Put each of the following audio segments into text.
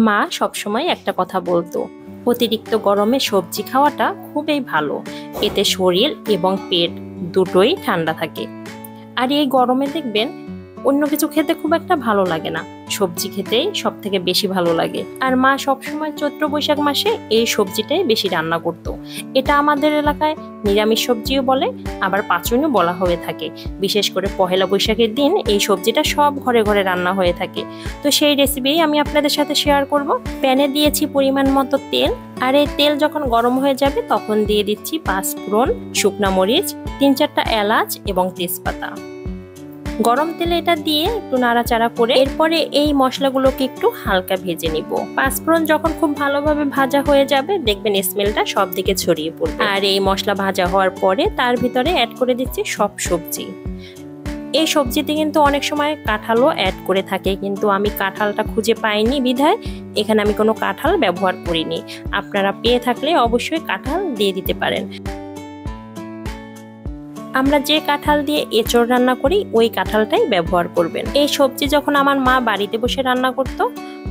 মা সবসময় একটা কথা বলতো, অতিরিক্ত গরমে সবজি খাওয়াটা খুবই ভালো, এতে শরীর এবং পেট দুটোই ঠান্ডা থাকে। আর এই গরমে দেখবেন অন্য কিছু খেতে খুব একটা ভালো লাগে না, সবজি খেতেই সব থেকে বেশি ভালো লাগে। আর মা সবসময় চৈত্র বৈশাখ মাসে এই সবজিটাই বেশি রান্না করতো। এটা আমাদের এলাকায় নিরামিষ সবজিও বলে, আবার পাঁচনও বলা হয়ে থাকে। বিশেষ করে পহেলা বৈশাখের দিন এই সবজিটা সব ঘরে ঘরে রান্না হয়ে থাকে। তো সেই রেসিপি আমি আপনাদের সাথে শেয়ার করব। প্যানে দিয়েছি পরিমাণ মতো তেল, আর এই তেল যখন গরম হয়ে যাবে তখন দিয়ে দিচ্ছি পাঁচফোড়ন, শুকনা মরিচ, 3-4টা এলাচ এবং তেজপাতা। গরম তেলে এটা দিয়ে একটু নাড়াচাড়া করে এরপরে এই মশলাগুলোকে একটু হালকা ভেজে নিব। পাঁচফোড়ন যখন খুব ভালোভাবে ভাজা হয়ে যাবে দেখবেন স্মেলটা সব দিকে ছড়িয়ে পড়বে। আর এই মশলা ভাজা হওয়ার পরে তার ভিতরে অ্যাড করে দিচ্ছি সব সবজি। এই সবজিতে কিন্তু অনেক সময় কাঁঠালও অ্যাড করে থাকে, কিন্তু আমি কাঁঠালটা খুঁজে পাইনি বিধায় এখানে আমি কোনো কাঁঠাল ব্যবহার করিনি। আপনারা পেয়ে থাকলে অবশ্যই কাঁঠাল দিয়ে দিতে পারেন। আমরা যে কাঁঠাল দিয়ে এঁচড় রান্না করি ওই কাঁঠালটাই ব্যবহার করবেন। এই সবজি যখন আমার মা বাড়িতে বসে রান্না করতো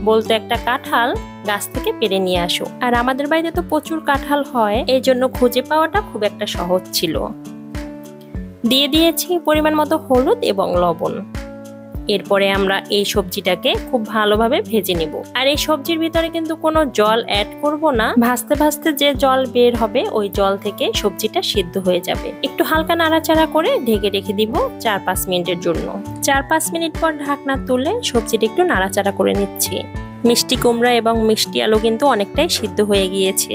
বলতো একটা কাঁঠাল গাছ থেকে পেড়ে নিয়ে আসো। আর আমাদের বাড়িতে তো প্রচুর কাঁঠাল হয়, এই জন্য খুঁজে পাওয়াটা খুব একটা সহজ ছিল। দিয়ে দিয়েছি পরিমাণ মতো হলুদ এবং লবণ। এরপরে আমরা এই সবজিটাকে খুব ভালোভাবে ভেজে নেব। আর এই সবজির ভিতরে কিন্তু কোনো জল অ্যাড করব না, ভাজতে ভাজতে যে জল বের হবে ওই জল থেকে সবজিটা সিদ্ধ হয়ে যাবে। একটু হালকা নাড়াচাড়া করে ঢেকে রেখে দিব 4-5 মিনিটের জন্য। 4-5 মিনিট পর ঢাকনা তুলে সবজিটা একটু নাড়াচাড়া করে নিচ্ছি। মিষ্টি কুমড়া এবং মিষ্টি আলু কিন্তু অনেকটাই সিদ্ধ হয়ে গিয়েছে।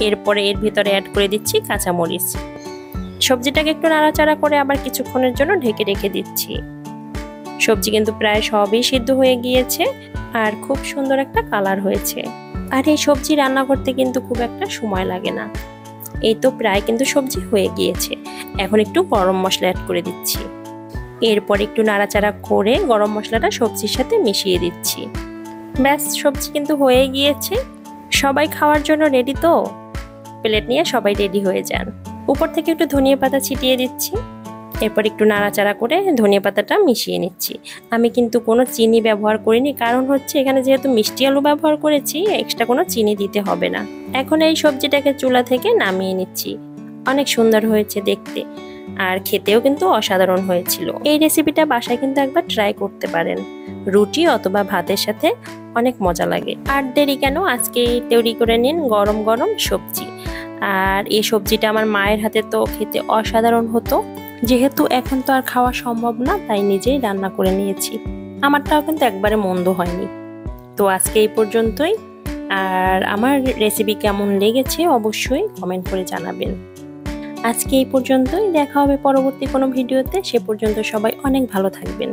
এরপরে এর ভিতরে অ্যাড করে দিচ্ছি কাঁচামরিচ। সবজিটাকে একটু নাড়াচাড়া করে আবার কিছুক্ষণের জন্য ঢেকে রেখে দিচ্ছি। সবজি কিন্তু প্রায় সবই সিদ্ধ হয়ে গিয়েছে আর খুব সুন্দর একটা কালার হয়েছে। আর এই সবজি রান্না করতে কিন্তু খুব একটা সময় লাগে না। এই তো প্রায় কিন্তু সবজি হয়ে গিয়েছে। এখন একটু গরম মশলা অ্যাড করে দিচ্ছি। এরপর একটু নাড়াচাড়া করে গরম মশলাটা সবজির সাথে মিশিয়ে দিচ্ছি। ব্যাস, সবজি কিন্তু হয়ে গিয়েছে। সবাই খাওয়ার জন্য রেডি তো। প্লেট নিয়ে সবাই রেডি হয়ে যান। উপর থেকে একটু ধনিয়া পাতা ছিটিয়ে দিচ্ছি। এরপর একটু নাড়াচাড়া করে ধনিয়া পাতাটা মিশিয়ে নিচ্ছি। আমি কিন্তু কোনো চিনি ব্যবহার করিনি, কারণ হচ্ছে এখানে যেহেতু মিষ্টি আলু ব্যবহার করেছি এক্সট্রা কোনো চিনি দিতে হবে না। এখন এই সবজিটাকে চুলা থেকে নামিয়ে নিচ্ছি। অনেক সুন্দর হয়েছে দেখতে, আর খেতেও কিন্তু অসাধারণ হয়েছিল। এই রেসিপিটা বাসায় কিন্তু একবার ট্রাই করতে পারেন, রুটি অথবা ভাতের সাথে অনেক মজা লাগে। আর দেরি কেন, আজকে তৈরি করে নিন গরম গরম সবজি। আর এই সবজিটা আমার মায়ের হাতে তো খেতে অসাধারণ হতো। যেহেতু এখন তো আর খাওয়া সম্ভব না, তাই নিজেই রান্না করে নিয়েছি। আমারটাও কিন্তু একবারে মন্দ হয়নি। তো আজকে এই পর্যন্তই। আর আমার রেসিপি কেমন লেগেছে অবশ্যই কমেন্ট করে জানাবেন। আজকে এই পর্যন্তই, দেখা হবে পরবর্তী কোনো ভিডিওতে। সে পর্যন্ত সবাই অনেক ভালো থাকবেন।